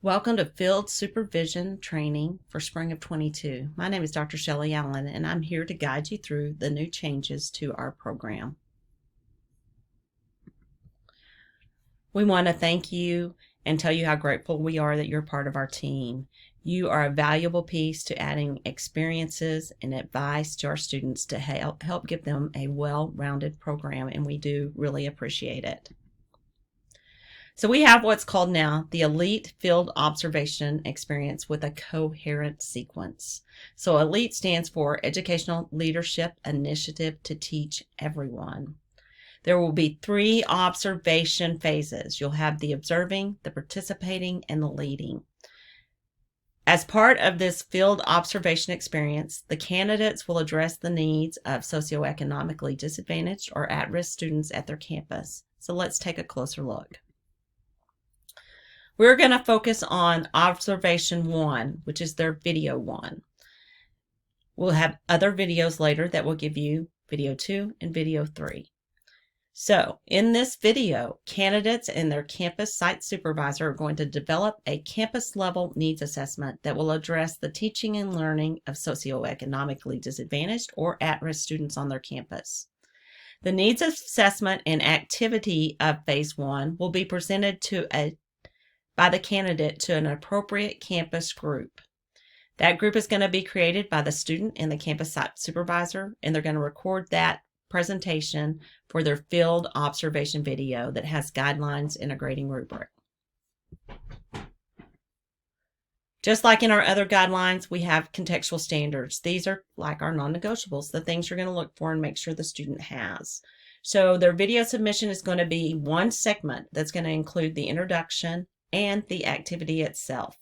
Welcome to Field Supervision Training for Spring of 22. My name is Dr. Shelley Allen, and I'm here to guide you through the new changes to our program. We want to thank you and tell you how grateful we are that you're part of our team. You are a valuable piece to adding experiences and advice to our students to help give them a well-rounded program, and we do really appreciate it. So we have what's called now the Elite Field Observation Experience with a coherent sequence. So ELITE stands for Educational Leadership Initiative to Teach Everyone. There will be 3 observation phases. You'll have the observing, the participating, and the leading. As part of this field observation experience, the candidates will address the needs of socioeconomically disadvantaged or at-risk students at their campus. So let's take a closer look. We're going to focus on observation 1, which is their video 1. We'll have other videos later that will give you video 2 and video 3. So in this video, candidates and their campus site supervisor are going to develop a campus level needs assessment that will address the teaching and learning of socioeconomically disadvantaged or at-risk students on their campus. The needs assessment and activity of phase 1 will be presented by the candidate to an appropriate campus group. That group is going to be created by the student and the campus site supervisor, and they're going to record that presentation for their field observation video that has guidelines and a grading rubric. Just like in our other guidelines, we have contextual standards. These are like our non-negotiables, the things you're going to look for and make sure the student has. So their video submission is going to be one segment that's going to include the introduction and the activity itself.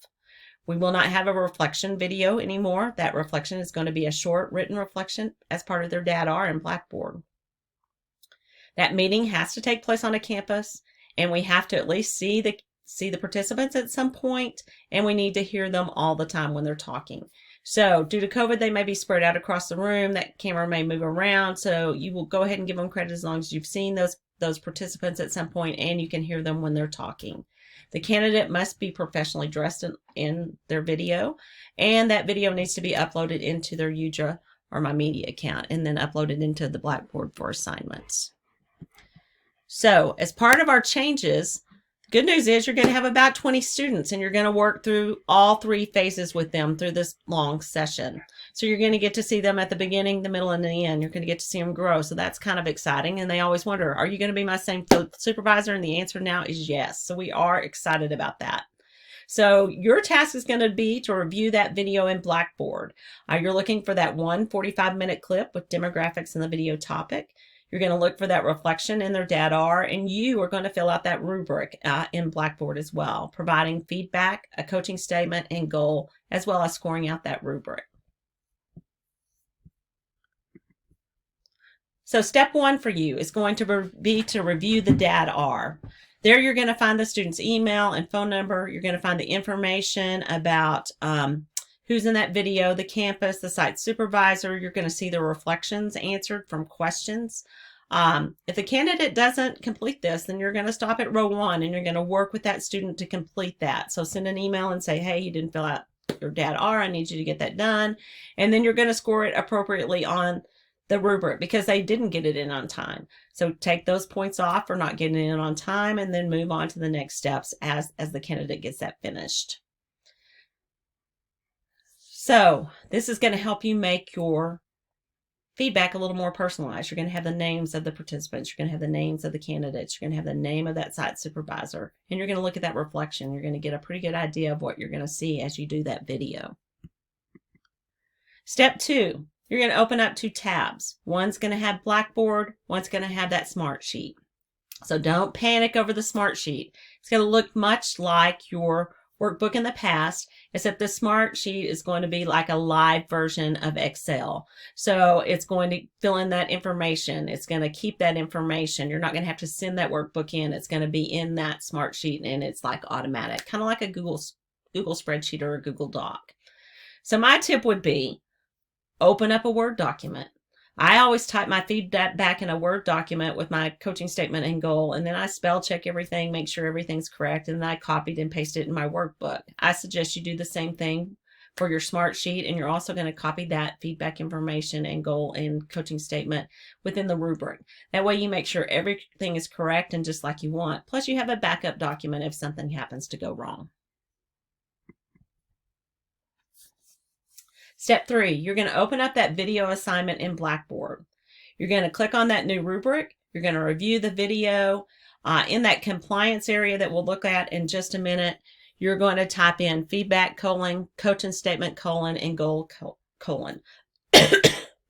We will not have a reflection video anymore. That reflection is going to be a short written reflection as part of their DAD-R in Blackboard. That meeting has to take place on a campus, and we have to at least see the participants at some point, and we need to hear them all the time when they're talking. So due to COVID, they may be spread out across the room. That camera may move around, so you will go ahead and give them credit as long as you've seen those participants at some point and you can hear them when they're talking. The candidate must be professionally dressed in their video, and that video needs to be uploaded into their UJA or My Media account and then uploaded into the Blackboard for assignments. So as part of our changes, good news is you're going to have about 20 students, and you're going to work through all 3 phases with them through this long session. So you're going to get to see them at the beginning, the middle, and the end. You're going to get to see them grow. So that's kind of exciting. And they always wonder, are you going to be my same field supervisor? And the answer now is yes. So we are excited about that. So your task is going to be to review that video in Blackboard. You're looking for that 1 45-minute clip with demographics and the video topic. You're going to look for that reflection in their DAD-R, and you are going to fill out that rubric in Blackboard as well, providing feedback, a coaching statement, and goal, as well as scoring out that rubric. So step 1 for you is going to be to review the DAD-R. There you're going to find the student's email and phone number. You're going to find the information about who's in that video, the campus, the site supervisor. You're going to see the reflections answered from questions. If the candidate doesn't complete this, then you're going to stop at row 1 and you're going to work with that student to complete that. So send an email and say, hey, you didn't fill out your DAD-R. I need you to get that done. And then you're going to score it appropriately on the rubric because they didn't get it in on time. So take those points off for not getting it in on time and then move on to the next steps as the candidate gets that finished. So this is going to help you make your feedback a little more personalized. You're going to have the names of the participants. You're going to have the names of the candidates. You're going to have the name of that site supervisor. And you're going to look at that reflection. You're going to get a pretty good idea of what you're going to see as you do that video. Step 2, you're going to open up 2 tabs. One's going to have Blackboard. One's going to have that smart sheet. So don't panic over the smart sheet. It's going to look much like your workbook in the past, except the smart sheet is going to be like a live version of Excel. So it's going to fill in that information. It's going to keep that information. You're not going to have to send that workbook in. It's going to be in that smart sheet, and it's like automatic, kind of like a Google spreadsheet or a Google Doc. So my tip would be open up a Word document. I always type my feedback back in a Word document with my coaching statement and goal, and then I spell check everything, make sure everything's correct, and then I copied and pasted it in my workbook. I suggest you do the same thing for your smart sheet, and you're also going to copy that feedback information and goal and coaching statement within the rubric. That way you make sure everything is correct and just like you want. Plus you have a backup document if something happens to go wrong. Step 3, you're going to open up that video assignment in Blackboard. You're going to click on that new rubric. You're going to review the video. In that compliance area that we'll look at in just a minute, you're going to type in feedback, coaching statement, and goal, .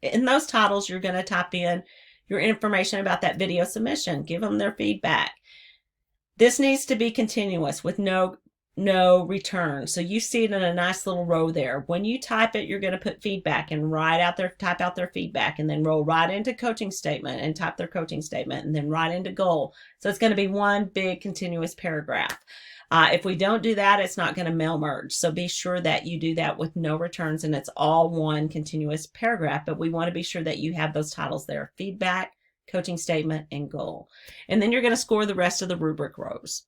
In those titles, you're going to type in your information about that video submission. Give them their feedback. This needs to be continuous with no return. So you see it in a nice little row there. When you type it, you're going to put feedback and type out their feedback, and then roll right into coaching statement and type their coaching statement, and then right into goal. So it's going to be one big continuous paragraph. If we don't do that, it's not going to mail merge. So be sure that you do that with no returns and it's all one continuous paragraph. But we want to be sure that you have those titles there: feedback, coaching statement, and goal. And then you're going to score the rest of the rubric rows.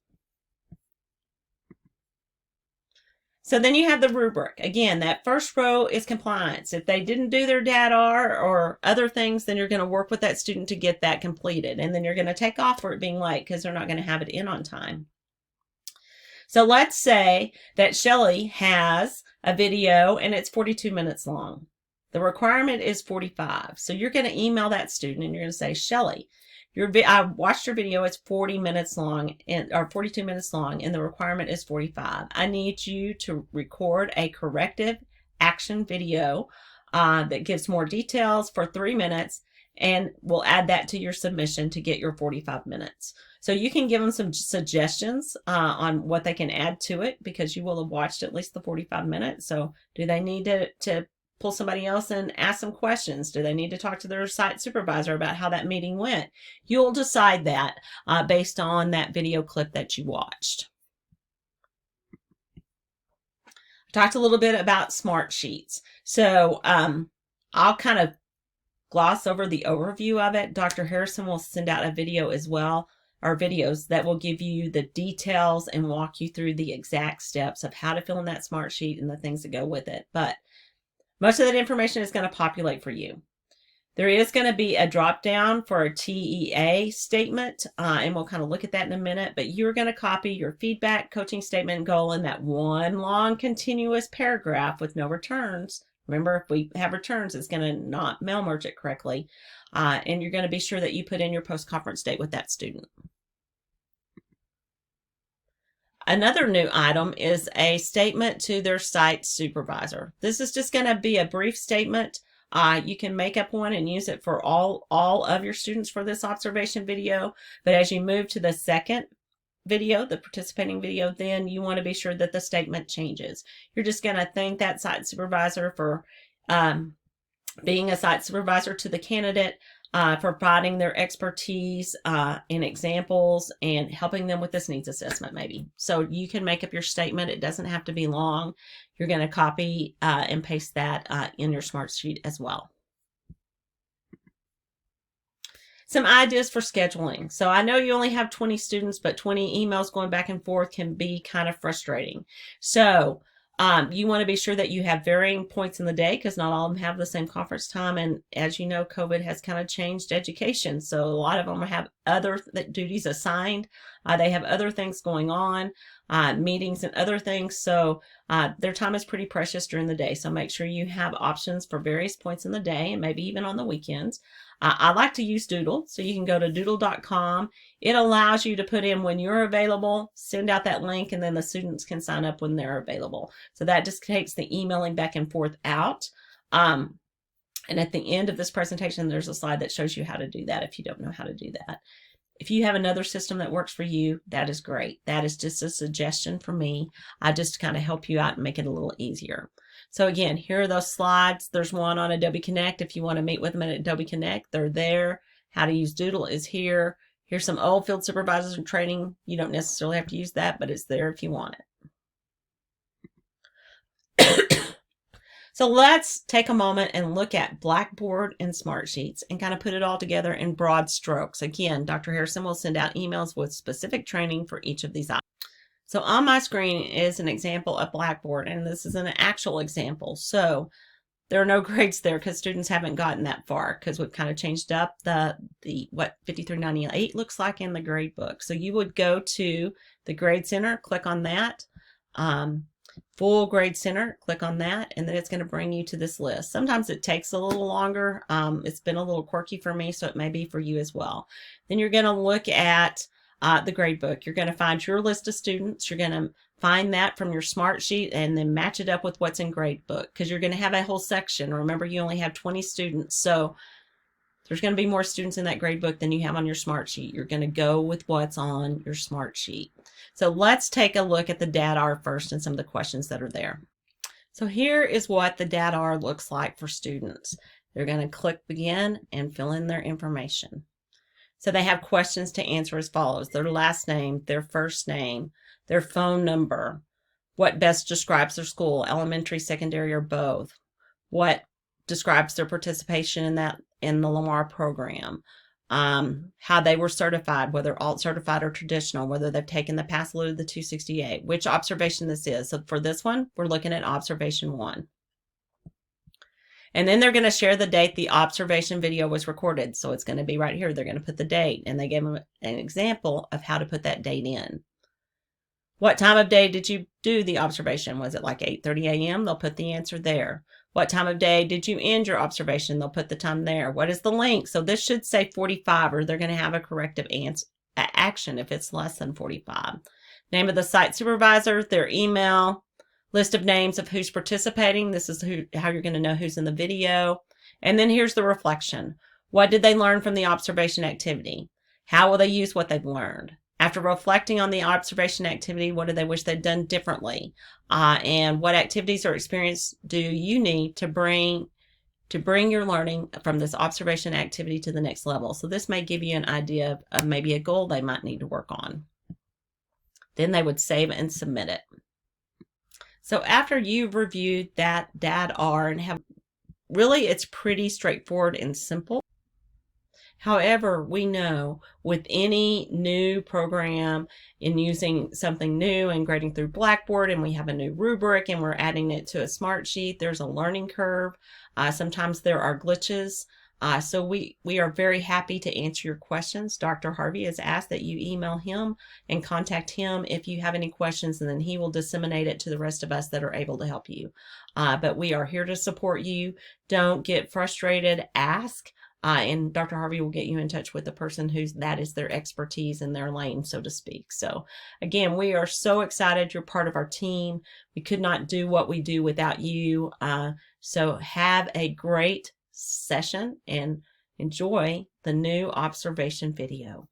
So then you have the rubric. Again, that first row is compliance. If they didn't do their data or other things, then you're going to work with that student to get that completed. And then you're going to take off for it being late because they're not going to have it in on time. So let's say that Shelly has a video and it's 42 minutes long. The requirement is 45. So you're going to email that student and you're going to say, Shelly, I watched your video. It's 40 minutes long or 42 minutes long, and the requirement is 45. I need you to record a corrective action video that gives more details for 3 minutes, and we'll add that to your submission to get your 45 minutes. So you can give them some suggestions on what they can add to it, because you will have watched at least the 45 minutes. So do they need to pull somebody else and ask some questions? Do they need to talk to their site supervisor about how that meeting went? You'll decide that based on that video clip that you watched. I talked a little bit about smart sheets. So I'll kind of gloss over the overview of it. Dr. Harrison will send out a video as well, or videos that will give you the details and walk you through the exact steps of how to fill in that smart sheet and the things that go with it. But most of that information is going to populate for you. There is going to be a drop down for a TEA statement, and we'll kind of look at that in a minute, but you're going to copy your feedback, coaching statement, and goal in that one long continuous paragraph with no returns. Remember, if we have returns, it's going to not mail merge it correctly, and you're going to be sure that you put in your post-conference date with that student. Another new item is a statement to their site supervisor. This is just going to be a brief statement. You can make up one and use it for all of your students for this observation video. But as you move to the second video, the participating video, then you want to be sure that the statement changes. You're just going to thank that site supervisor for being a site supervisor to the candidate, for providing their expertise and examples and helping them with this needs assessment maybe. So you can make up your statement. It doesn't have to be long. You're going to copy and paste that in your smart sheet as well. Some ideas for scheduling. So I know you only have 20 students, but 20 emails going back and forth can be kind of frustrating. So you want to be sure that you have varying points in the day, because not all of them have the same conference time. And as you know, COVID has kind of changed education. So a lot of them have other duties assigned. They have other things going on, meetings and other things. So their time is pretty precious during the day. So make sure you have options for various points in the day and maybe even on the weekends. I like to use Doodle, so you can go to doodle.com. It allows you to put in when you're available, send out that link, and then the students can sign up when they're available. So that just takes the emailing back and forth out. And at the end of this presentation, there's a slide that shows you how to do that if you don't know how to do that. If you have another system that works for you, that is great. That is just a suggestion for me. I just kind of help you out and make it a little easier. So again, here are those slides. There's one on Adobe Connect. If you want to meet with them at Adobe Connect, they're there. How to use Doodle is here. Here's some old field supervisors and training. You don't necessarily have to use that, but it's there if you want it. So let's take a moment and look at Blackboard and Smartsheets and kind of put it all together in broad strokes. Again, Dr. Harrison will send out emails with specific training for each of these items. So on my screen is an example of Blackboard, and this is an actual example. So there are no grades there because students haven't gotten that far because we've kind of changed up the what 5398 looks like in the grade book. So you would go to the Grade Center, click on that. Full Grade Center, click on that, and then it's going to bring you to this list. Sometimes it takes a little longer. It's been a little quirky for me, so it may be for you as well. Then you're going to look at the grade book. You're going to find your list of students. You're going to find that from your Smartsheet and then match it up with what's in grade book because you're going to have a whole section. Remember, you only have 20 students, so there's going to be more students in that grade book than you have on your Smartsheet. You're going to go with what's on your Smartsheet. So let's take a look at the DADR first and some of the questions that are there. So here is what the DADR looks like for students. They're going to click begin and fill in their information. So they have questions to answer as follows: their last name, their first name, their phone number, what best describes their school, elementary, secondary, or both, what describes their participation in the Lamar program, how they were certified, whether alt certified or traditional, whether they've taken the pass load of the 268, which observation this is. So for this one, we're looking at observation 1. And then they're going to share the date the observation video was recorded. So it's going to be right here. They're going to put the date, and they gave them an example of how to put that date in. What time of day did you do the observation? Was it like 8:30 a.m.? They'll put the answer there. What time of day did you end your observation? They'll put the time there. What is the length? So this should say 45, or they're going to have a corrective action if it's less than 45. Name of the site supervisor, their email, list of names of who's participating. This is how you're going to know who's in the video. And then here's the reflection. What did they learn from the observation activity? How will they use what they've learned? After reflecting on the observation activity, what do they wish they'd done differently? And what activities or experience do you need to bring your learning from this observation activity to the next level? So this may give you an idea of maybe a goal they might need to work on. Then they would save and submit it. So after you've reviewed that DADR and have really, it's pretty straightforward and simple. However, we know with any new program in using something new and grading through Blackboard, and we have a new rubric and we're adding it to a Smartsheet, there's a learning curve. Sometimes there are glitches. So we are very happy to answer your questions. Dr. Harvey has asked that you email him and contact him if you have any questions, and then he will disseminate it to the rest of us that are able to help you. But we are here to support you. Don't get frustrated. Ask. And Dr. Harvey will get you in touch with the person that is their expertise in their lane, so to speak. So again, we are so excited you're part of our team. We could not do what we do without you. So have a great session and enjoy the new observation video.